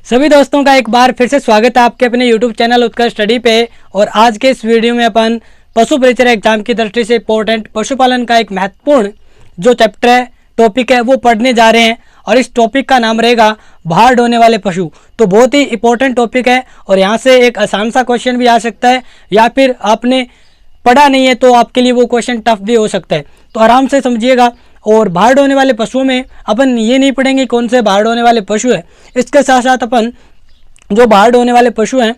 सभी दोस्तों का एक बार फिर से स्वागत है आपके अपने YouTube चैनल उत्कर्ष स्टडी पे। और आज के इस वीडियो में अपन पशु परिचय एग्जाम की दृष्टि से इंपॉर्टेंट पशुपालन का एक महत्वपूर्ण जो चैप्टर है, टॉपिक है, वो पढ़ने जा रहे हैं। और इस टॉपिक का नाम रहेगा भार ढोने वाले पशु। तो बहुत ही इंपॉर्टेंट टॉपिक है और यहाँ से एक आसान सा क्वेश्चन भी आ सकता है, या फिर आपने पढ़ा नहीं है तो आपके लिए वो क्वेश्चन टफ भी हो सकता है। तो आराम से समझिएगा। और भार ढोने वाले पशुओं में अपन ये नहीं पढ़ेंगे कौन से भार ढोने वाले पशु है, इसके साथ साथ अपन जो भार ढोने वाले पशु हैं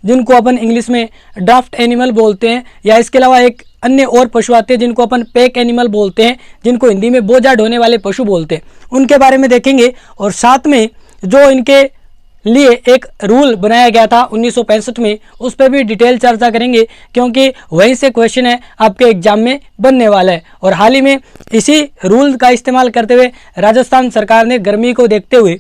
जिनको अपन इंग्लिश में ड्राफ्ट एनिमल बोलते हैं, या इसके अलावा एक अन्य और पशु आते हैं जिनको अपन पैक एनिमल बोलते हैं, जिनको हिंदी में बोझा ढोने वाले पशु बोलते हैं, उनके बारे में देखेंगे। और साथ में जो इनके लिए एक रूल बनाया गया था 1965 में, उस पर भी डिटेल चर्चा करेंगे, क्योंकि वहीं से क्वेश्चन है आपके एग्जाम में बनने वाला है। और हाल ही में इसी रूल का इस्तेमाल करते हुए राजस्थान सरकार ने गर्मी को देखते हुए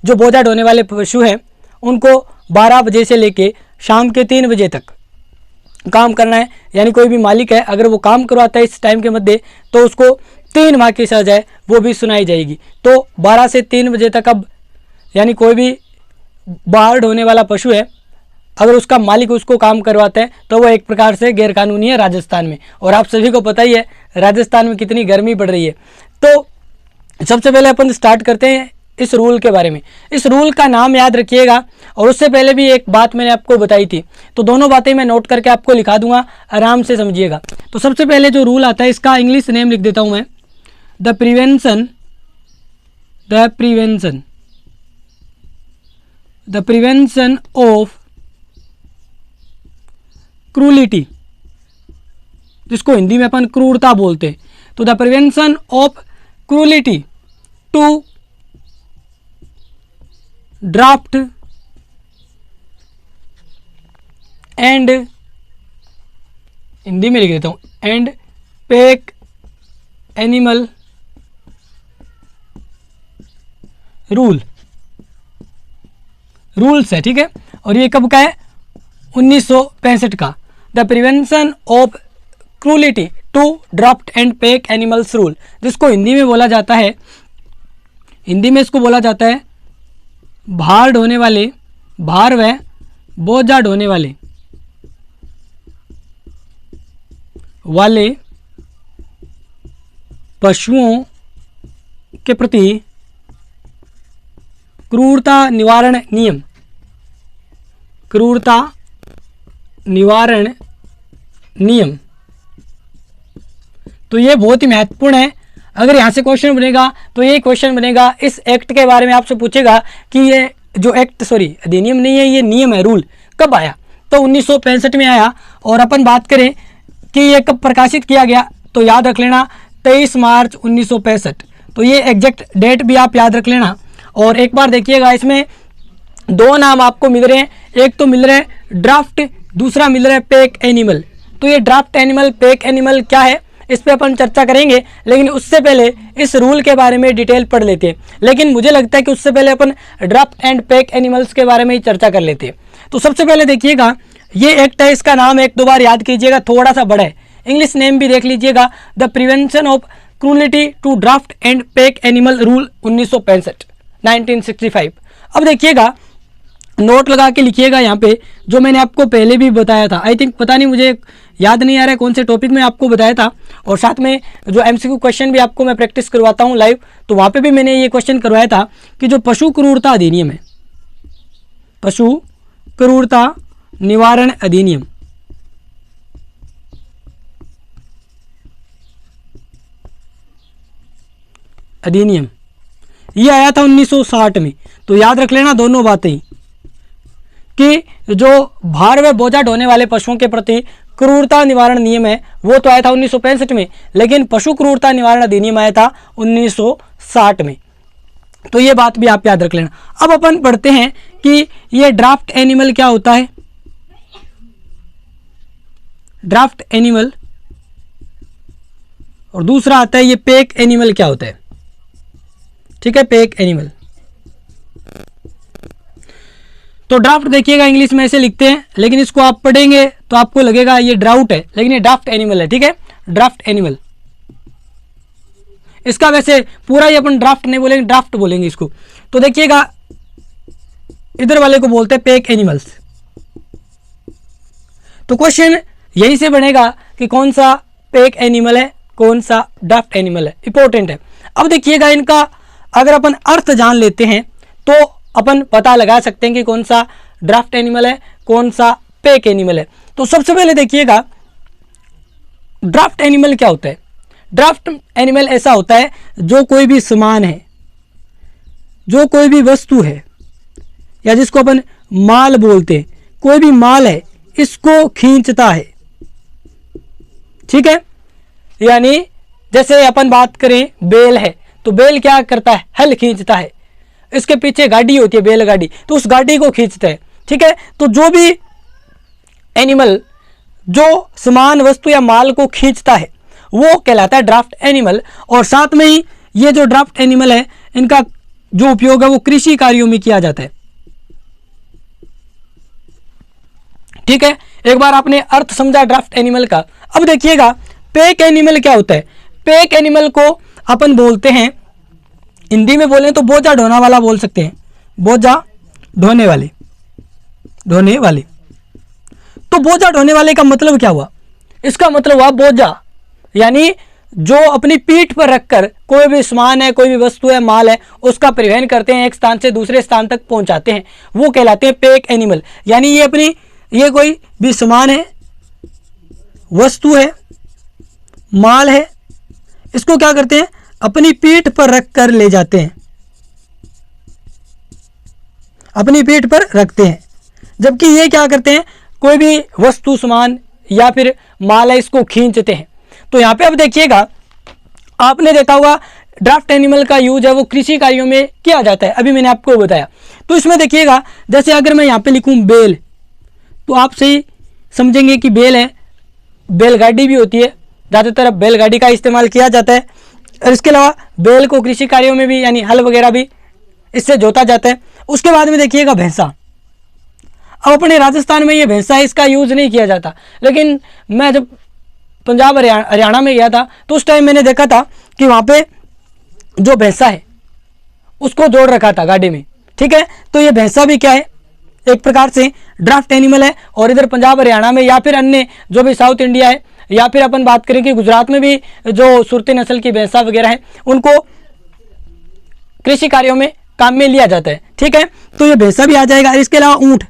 जो बोझा ढोने वाले पशु हैं उनको 12 बजे से लेके शाम के 3 बजे तक काम करना है। यानी कोई भी मालिक है अगर वो काम करवाता है इस टाइम के मध्य, तो उसको 3 माह की सजा है वो भी सुनाई जाएगी। तो 12 से 3 बजे तक अब यानी कोई भी भार ढोने वाला पशु है अगर उसका मालिक उसको काम करवाता है तो वो एक प्रकार से गैरकानूनी है राजस्थान में। और आप सभी को पता ही है राजस्थान में कितनी गर्मी पड़ रही है। तो सबसे पहले अपन स्टार्ट करते हैं इस रूल के बारे में। इस रूल का नाम याद रखिएगा। और उससे पहले भी एक बात मैंने आपको बताई थी, तो दोनों बातें मैं नोट करके आपको लिखा दूंगा, आराम से समझिएगा। तो सबसे पहले जो रूल आता है इसका इंग्लिश नेम लिख देता हूं मैं, द प्रिवेंशन ऑफ क्रूलिटी, जिसको हिंदी में अपन क्रूरता बोलते हैं। तो the prevention of cruelty to draught and, Hindi में लिख देता हूं, एंड पैक एनिमल रूल्स है, ठीक है। और ये कब का है? 1965 का। The prevention of cruelty to draught and pack animals rule, जिसको हिंदी में बोला जाता है, हिंदी में इसको बोला जाता है भार ढोने वाले, भार व बोझा ढोने वाले पशुओं के प्रति क्रूरता निवारण नियम, क्रूरता निवारण नियम। तो ये बहुत ही महत्वपूर्ण है। अगर यहाँ से क्वेश्चन बनेगा तो ये क्वेश्चन बनेगा, इस एक्ट के बारे में आपसे पूछेगा कि ये जो एक्ट, सॉरी अधिनियम नहीं है, ये नियम है, रूल कब आया? तो 1965 में आया। और अपन बात करें कि ये कब प्रकाशित किया गया, तो याद रख लेना 23 मार्च 1965। तो ये एग्जैक्ट डेट भी आप याद रख लेना। और एक बार देखिएगा, इसमें 2 नाम आपको मिल रहे हैं, एक तो मिल रहा है ड्राफ्ट, दूसरा मिल रहा है पैक एनिमल। तो ये ड्राफ्ट एनिमल, पैक एनिमल क्या है इस पे अपन चर्चा करेंगे, लेकिन उससे पहले इस रूल के बारे में डिटेल पढ़ लेते हैं। लेकिन मुझे लगता है कि उससे पहले अपन ड्राफ्ट एंड पैक एनिमल्स के बारे में ही चर्चा कर लेते हैं। तो सबसे पहले देखिएगा, ये एक्ट है, इसका नाम एक दो बार याद कीजिएगा, थोड़ा सा बड़ा है, इंग्लिश नेम भी देख लीजिएगा, the prevention of cruelty to draught and pack animal rule 1965। अब देखिएगा, नोट लगा के लिखिएगा यहाँ पे, जो मैंने आपको पहले भी बताया था। आई थिंक, पता नहीं, मुझे याद नहीं आ रहा है कौन से टॉपिक में आपको बताया था। और साथ में जो एमसीक्यू क्वेश्चन भी आपको मैं प्रैक्टिस करवाता हूँ लाइव, तो वहाँ पे भी मैंने ये क्वेश्चन करवाया था कि जो पशु क्रूरता अधिनियम है, पशु क्रूरता निवारण अधिनियम, ये आया था 1960 में। तो याद रख लेना दोनों बातें कि जो भार व बोझा ढोने वाले पशुओं के प्रति क्रूरता निवारण नियम है वो तो आया था 1965 में, लेकिन पशु क्रूरता निवारण अधिनियम आया था 1960 में। तो ये बात भी आप याद रख लेना। अब अपन पढ़ते हैं कि ये ड्राफ्ट एनिमल क्या होता है। ड्राफ्ट एनिमल, और दूसरा आता है ये पैक एनिमल क्या होता है, ठीक है, पैक एनिमल। तो ड्राफ्ट देखिएगा इंग्लिश में ऐसे लिखते हैं, लेकिन इसको आप पढ़ेंगे तो आपको लगेगा ये ड्राउट है, लेकिन ये ड्राफ्ट एनिमल है, ठीक है, ड्राफ्ट एनिमल। इसका वैसे पूरा ही अपन ड्राफ्ट नहीं बोलेंगे, ड्राफ्ट बोलेंगे इसको। तो देखिएगा इधर वाले को बोलते हैं पैक एनिमल्स। तो क्वेश्चन यहीं से बनेगा कि कौन सा पैक एनिमल है, कौन सा ड्राफ्ट एनिमल है, इंपॉर्टेंट है। अब देखिएगा, इनका अगर अपन अर्थ जान लेते हैं तो अपन पता लगा सकते हैं कि कौन सा ड्राफ्ट एनिमल है, कौन सा पैक एनिमल है। तो सबसे पहले देखिएगा, ड्राफ्ट एनिमल क्या होता है। ड्राफ्ट एनिमल ऐसा होता है जो कोई भी सामान है, जो कोई भी वस्तु है, या जिसको अपन माल बोलते हैं, कोई भी माल है, इसको खींचता है। ठीक है, यानी जैसे अपन बात करें बैल है, तो बैल क्या करता है, हल खींचता है। इसके पीछे गाड़ी होती है, बैलगाड़ी, तो उस गाड़ी को खींचता है। ठीक है, तो जो भी एनिमल जो सामान, वस्तु या माल को खींचता है वो कहलाता है ड्राफ्ट एनिमल। और साथ में ही ये जो ड्राफ्ट एनिमल है, इनका जो उपयोग है वो कृषि कार्यों में किया जाता है। ठीक है, एक बार आपने अर्थ समझा ड्राफ्ट एनिमल का। अब देखिएगा पैक एनिमल क्या होता है। पैक एनिमल को अपन बोलते हैं, हिंदी में बोले तो बोझा ढोने वाला बोल सकते हैं, बोझा ढोने वाले, ढोने वाले। तो बोझा ढोने वाले का मतलब क्या हुआ, इसका मतलब हुआ बोझा, यानी जो अपनी पीठ पर रखकर कोई भी सामान है, कोई भी वस्तु है, माल है, उसका परिवहन करते हैं, एक स्थान से दूसरे स्थान तक पहुंचाते हैं, वो कहलाते हैं पैक एनिमल। यानी ये कोई भी सामान है, वस्तु है, माल है, इसको क्या करते हैं, अपनी पीठ पर रख कर ले जाते हैं, अपनी पीठ पर रखते हैं। जबकि ये क्या करते हैं, कोई भी वस्तु, सामान या फिर माल है, इसको खींचते हैं। तो यहाँ पे अब देखिएगा, आपने देखा होगा ड्राफ्ट एनिमल का यूज है वो कृषि कार्यों में किया जाता है, अभी मैंने आपको बताया। तो इसमें देखिएगा, जैसे अगर मैं यहाँ पे लिखूँ बैल, तो आप सही समझेंगे कि बैल है, बैलगाड़ी भी होती है, ज़्यादातर अब बैलगाड़ी का इस्तेमाल किया जाता है। और इसके अलावा बैल को कृषि कार्यों में भी, यानी हल वगैरह भी इससे जोता जाता है। उसके बाद में देखिएगा भैंसा। अब अपने राजस्थान में ये भैंसा है, इसका यूज़ नहीं किया जाता, लेकिन मैं जब पंजाब हरियाणा में गया था तो उस टाइम मैंने देखा था कि वहाँ पे जो भैंसा है उसको जोड़ रखा था गाड़ी में। ठीक है, तो ये भैंसा भी क्या है, एक प्रकार से ड्राफ्ट एनिमल है। और इधर पंजाब हरियाणा में या फिर अन्य जो भी साउथ इंडिया है, या फिर अपन बात करें कि गुजरात में भी जो सुरती नस्ल की भैंसा वगैरह है, उनको कृषि कार्यों में काम में लिया जाता है। ठीक है, तो ये भैंसा भी आ जाएगा। इसके अलावा ऊँट,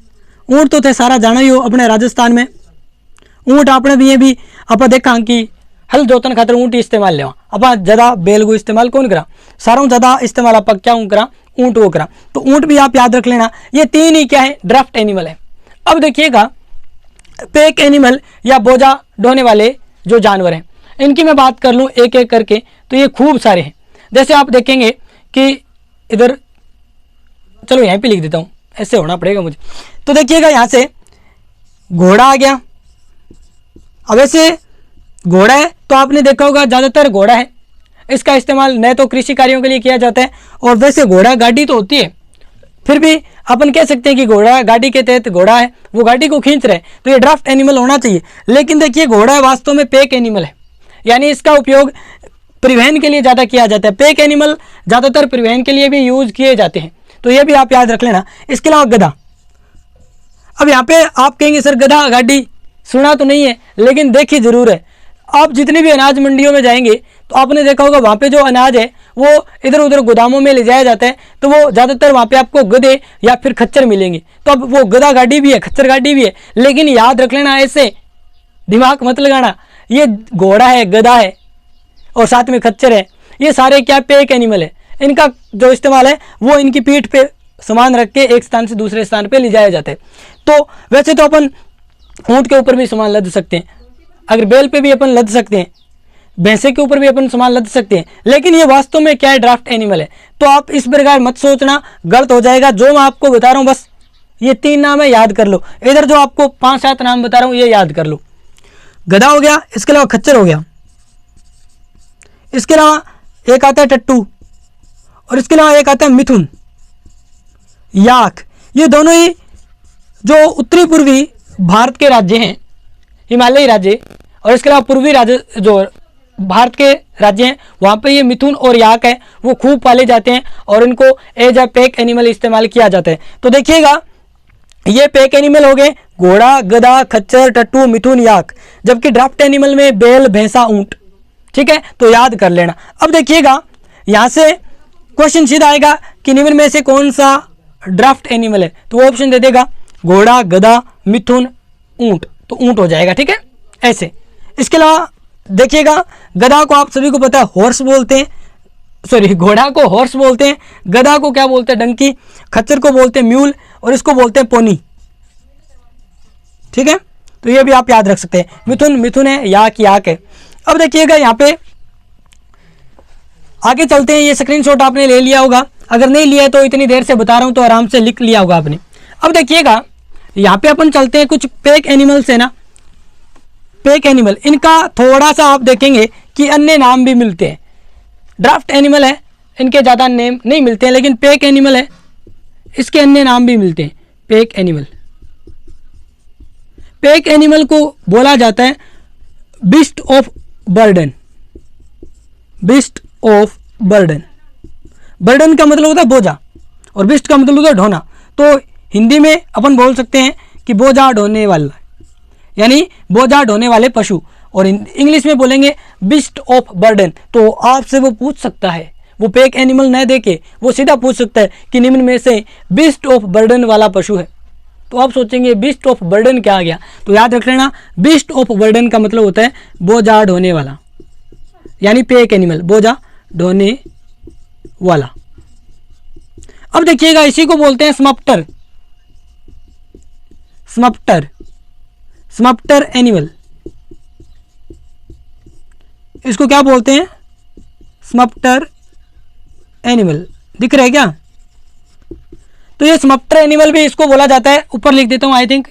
ऊँट तो थे सारा जाना ही हो अपने राजस्थान में। ऊँट आपने भी, ये भी आप देखा कि हल जोतन खातर ऊँट इस्तेमाल लेवा, आप ज़्यादा बैल को इस्तेमाल कौन करा, सारों ज़्यादा इस्तेमाल आप क्या करा, ऊँट वो करा। तो ऊँट भी आप याद रख लेना, ये तीन ही क्या है, ड्राफ्ट एनिमल है। अब देखिएगा पैक एनिमल या बोझा ढोने वाले जो जानवर हैं, इनकी मैं बात कर लूँ एक एक करके, तो ये खूब सारे हैं। जैसे आप देखेंगे कि इधर, चलो यहाँ पे लिख देता हूँ, ऐसे होना पड़ेगा मुझे। तो देखिएगा यहाँ से घोड़ा आ गया। अब ऐसे घोड़ा है तो आपने देखा होगा ज़्यादातर घोड़ा है, इसका इस्तेमाल न तो कृषि कार्यों के लिए किया जाता है, और वैसे घोड़ा गाड़ी तो होती है, फिर भी अपन कह सकते हैं कि घोड़ा गाड़ी के तहत घोड़ा है, वो गाड़ी को खींच रहे हैं, तो ये ड्राफ्ट एनिमल होना चाहिए। लेकिन देखिए घोड़ा वास्तव में पैक एनिमल है, यानी इसका उपयोग परिवहन के लिए ज़्यादा किया जाता है। पैक एनिमल ज़्यादातर परिवहन के लिए भी यूज़ किए जाते हैं, तो ये भी आप याद रख लेना। इसके अलावा गधा। अब यहाँ पे आप कहेंगे सर गधा गाड़ी सुना तो नहीं है, लेकिन देखी जरूर है। आप जितनी भी अनाज मंडियों में जाएंगे तो आपने देखा होगा वहाँ पे जो अनाज है वो इधर उधर गोदामों में ले जाया जाता है, तो वो ज़्यादातर वहाँ पे आपको गधे या फिर खच्चर मिलेंगे। तो अब वो गधा गाड़ी भी है, खच्चर गाड़ी भी है, लेकिन याद रख लेना, ऐसे दिमाग मत लगाना, ये घोड़ा है, गधा है और साथ में खच्चर है, ये सारे क्या पैक एनिमल है। इनका जो इस्तेमाल है वो इनकी पीठ पे सामान रख के एक स्थान से दूसरे स्थान पे ले जाया जाता है। तो वैसे तो अपन ऊँट के ऊपर भी सामान लद सकते हैं, अगर बैल पे भी अपन लद सकते हैं, भैंसे के ऊपर भी अपन सामान लद सकते हैं, लेकिन ये वास्तव में क्या है, ड्राफ्ट एनिमल है। तो आप इस प्रकार मत सोचना, गलत हो जाएगा। जो मैं आपको बता रहा हूँ बस ये 3 नाम है, याद कर लो। इधर जो आपको 5-7 नाम बता रहा हूँ ये याद कर लो। गधा हो गया, इसके अलावा खच्चर हो गया, इसके अलावा एक आता है टट्टू, और इसके अलावा एक आता है मिथुन, याक। ये दोनों ही जो उत्तरी पूर्वी भारत के राज्य हैं, हिमालयी राज्य, और इसके अलावा पूर्वी राज्य जो भारत के राज्य हैं वहाँ पे ये मिथुन और याक है वो खूब पाले जाते हैं और इनको एज अ पैक एनिमल इस्तेमाल किया जाता है। तो देखिएगा ये पैक एनिमल हो गए घोड़ा, गधा, खच्चर, टट्टू, मिथुन, याक, जबकि ड्राफ्ट एनिमल में बैल, भैंसा, ऊंट। ठीक है, तो याद कर लेना। अब देखिएगा यहाँ से क्वेश्चन सीधा आएगा कि निम्न में से कौन सा ड्राफ्ट एनिमल है, तो वो ऑप्शन दे देगा घोड़ा, गधा, मिथुन, ऊंट, तो ऊंट हो जाएगा। ठीक है, ऐसे। इसके अलावा देखिएगा गधा को आप सभी को पता है हॉर्स बोलते हैं, सॉरी घोड़ा को हॉर्स बोलते हैं, गधा को क्या बोलते हैं डंकी, खच्चर को बोलते हैं म्यूल और इसको बोलते हैं पोनी। ठीक है, तो ये भी आप याद रख सकते हैं। मिथुन मिथुन है, याक है। अब देखिएगा यहाँ पे आगे चलते हैं। ये स्क्रीनशॉट आपने ले लिया होगा, अगर नहीं लिया है तो इतनी देर से बता रहा हूं तो आराम से लिख लिया होगा आपने। अब देखिएगा यहाँ पे अपन चलते हैं कुछ पैक एनिमल्स है ना, पैक एनिमल, इनका थोड़ा सा आप देखेंगे कि अन्य नाम भी मिलते हैं। ड्राफ्ट एनिमल है, इनके ज़्यादा नेम नहीं मिलते हैं, लेकिन पैक एनिमल है, इसके अन्य नाम भी मिलते हैं। पैक एनिमल, पैक एनिमल को बोला जाता है beast of burden. Beast of burden, burden का मतलब होता है बोझा और बीस्ट का मतलब होता है ढोना। तो हिंदी में अपन बोल सकते हैं कि बोझा ढोने वाला, यानी बोझा ढोने वाले पशु, और इंग्लिश में बोलेंगे बीस्ट ऑफ बर्डन। तो आपसे वो पूछ सकता है, वो पैक एनिमल न देके वो सीधा पूछ सकता है कि निम्न में से बीस्ट ऑफ बर्डन वाला पशु है। तो आप सोचेंगे बीस्ट ऑफ बर्डन क्या आ गया, तो याद रख लेना बीस्ट ऑफ बर्डन का मतलब होता है बोझा ढोने वाला, यानी पैक एनिमल, बोझा ढोने वाला। अब देखिएगा इसी को बोलते हैं स्मप्टर। स्मप्टर, स्मप्टर एनिमल, इसको क्या बोलते हैं, स्मप्टर एनिमल। दिख रहा है क्या, तो ये स्मप्टर एनिमल भी इसको बोला जाता है। ऊपर लिख देता हूं, आई थिंक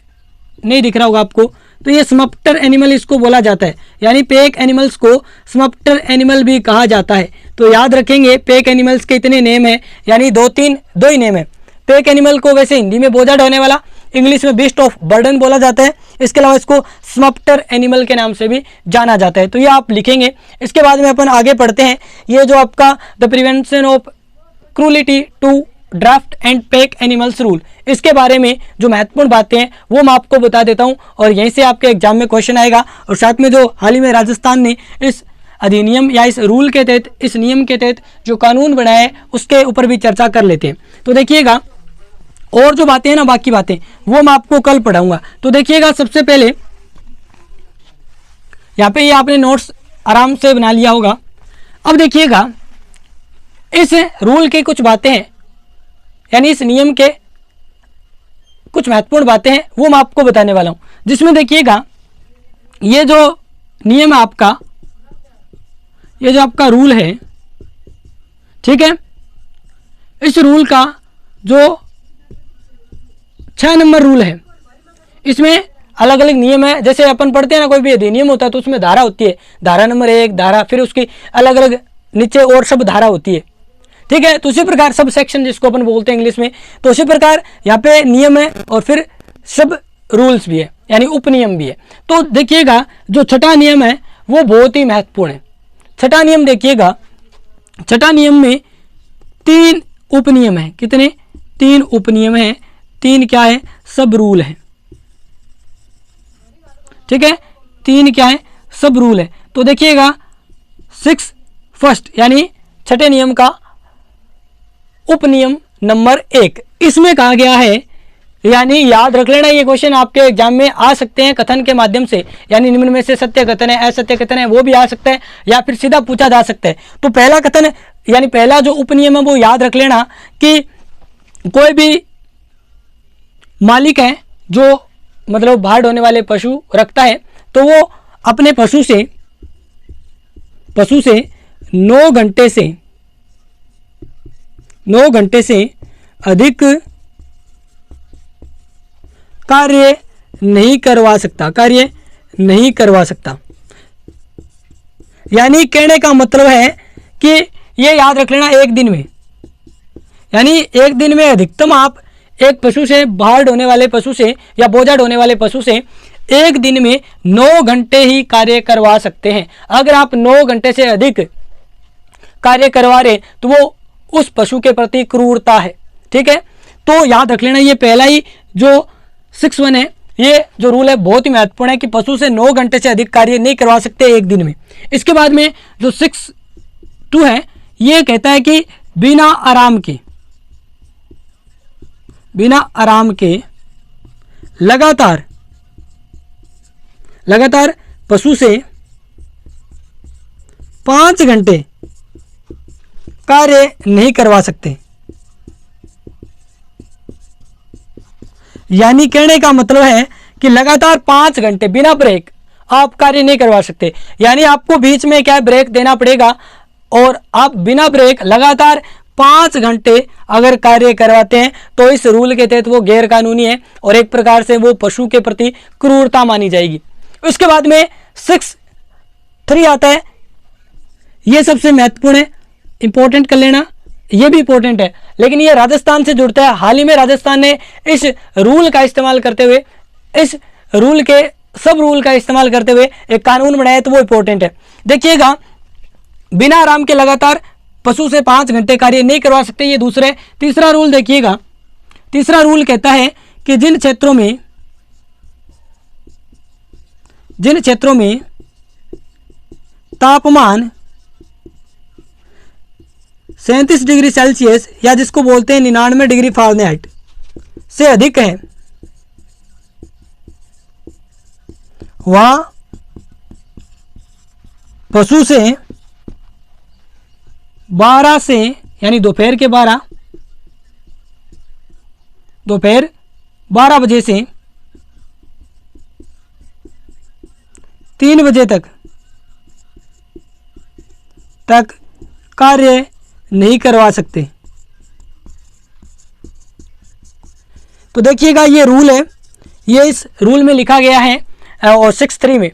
नहीं दिख रहा होगा आपको। तो ये स्मप्टर एनिमल इसको बोला जाता है, यानी पैक एनिमल्स को स्मप्टर एनिमल भी कहा जाता है। तो याद रखेंगे पैक एनिमल्स के इतने नेम हैं, यानी दो ही नेम है। पैक एनिमल को वैसे हिंदी में बोझा ढोने वाला, इंग्लिश में बीस्ट ऑफ बर्डन बोला जाता है। इसके अलावा इसको स्मप्टर एनिमल के नाम से भी जाना जाता है। तो ये आप लिखेंगे। इसके बाद में अपन आगे पढ़ते हैं। ये जो आपका the prevention of cruelty to draught and pack animals rule, इसके बारे में जो महत्वपूर्ण बातें हैं वो मैं आपको बता देता हूं, और यहीं से आपके एग्जाम में क्वेश्चन आएगा। और साथ में जो हाल ही में राजस्थान ने इस अधिनियम या इस रूल के तहत, इस नियम के तहत जो कानून बनाया है उसके ऊपर भी चर्चा कर लेते हैं। तो देखिएगा और जो बातें हैं ना, बाकी बातें वो मैं आपको कल पढ़ाऊंगा। तो देखिएगा सबसे पहले यहाँ पे ये आपने नोट्स आराम से बना लिया होगा। अब देखिएगा इस रूल की कुछ बातें हैं, यानी इस नियम के कुछ महत्वपूर्ण बातें हैं वो मैं आपको बताने वाला हूं। जिसमें देखिएगा ये जो नियम है आपका, ये जो आपका रूल है, ठीक है, इस रूल का जो 6 नंबर रूल है, इसमें अलग अलग नियम है। जैसे अपन पढ़ते हैं ना, कोई भी अधिनियम होता है तो उसमें धारा होती है, धारा नंबर 1 धारा, फिर उसकी अलग अलग नीचे और सब धारा होती है। ठीक है, तो उसी प्रकार सब सेक्शन जिसको अपन बोलते हैं इंग्लिश में, तो उसी प्रकार यहाँ पे नियम है और फिर सब रूल्स भी है, यानी उपनियम भी है। तो देखिएगा जो छठा नियम है वो बहुत ही महत्वपूर्ण है। छठा नियम देखिएगा, छठा नियम में 3 उपनियम है। कितने? 3 उपनियम है। 3 क्या है? सब रूल है। ठीक है, 3 क्या है? सब रूल है। तो देखिएगा 6 फर्स्ट, यानी छठे नियम का उपनियम नंबर 1, इसमें कहा गया है, यानी याद रख लेना, ये क्वेश्चन आपके एग्जाम में आ सकते हैं कथन के माध्यम से, यानी निम्न में से सत्य कथन है, असत्य कथन है, वो भी आ सकता है, या फिर सीधा पूछा जा सकता है। तो पहला कथन, यानी पहला जो उपनियम है वो याद रख लेना कि कोई भी मालिक है जो मतलब बाहर ढोने वाले पशु रखता है, तो वो अपने पशु से 9 घंटे से अधिक कार्य नहीं करवा सकता। यानी कहने का मतलब है कि ये याद रख लेना, एक दिन में, यानी एक दिन में अधिकतम आप एक पशु से, बाहर ढोने वाले पशु से या बोझा ढोने वाले पशु से एक दिन में 9 घंटे ही कार्य करवा सकते हैं। अगर आप 9 घंटे से अधिक कार्य करवा रहे तो वो उस पशु के प्रति क्रूरता है। ठीक है, तो याद रख लेना, ये पहला ही जो 6(1) है, ये जो रूल है बहुत ही महत्वपूर्ण है कि पशु से 9 घंटे से अधिक कार्य नहीं करवा सकते एक दिन में। इसके बाद में जो 6(2) है, ये कहता है कि बिना आराम के लगातार पशु से 5 घंटे कार्य नहीं करवा सकते। यानी कहने का मतलब है कि लगातार 5 घंटे बिना ब्रेक आप कार्य नहीं करवा सकते। यानी आपको बीच में क्या ब्रेक देना पड़ेगा, और आप बिना ब्रेक लगातार 5 घंटे अगर कार्य करवाते हैं तो इस रूल के तहत वो गैर कानूनी है और एक प्रकार से वो पशु के प्रति क्रूरता मानी जाएगी। उसके बाद में 6(3) आता है, ये सबसे महत्वपूर्ण है, इंपॉर्टेंट कर लेना, ये भी इंपॉर्टेंट है, लेकिन ये राजस्थान से जुड़ता है। हाल ही में राजस्थान ने इस रूल का इस्तेमाल करते हुए, इस रूल के सब रूल का इस्तेमाल करते हुए एक कानून बनाया है, तो वो इंपॉर्टेंट है। देखिएगा, बिना आराम के लगातार पशु से 5 घंटे कार्य नहीं करवा सकते, ये दूसरे। तीसरा रूल देखिएगा, तीसरा रूल कहता है कि जिन क्षेत्रों में तापमान 37 डिग्री सेल्सियस या जिसको बोलते हैं 99 डिग्री फ़ारेनहाइट से अधिक है, वहां पशु से 12 से यानी दोपहर 12 बजे से 3 बजे तक कार्य नहीं करवा सकते। तो देखिएगा, ये रूल है, ये इस रूल में लिखा गया है और 6(3) में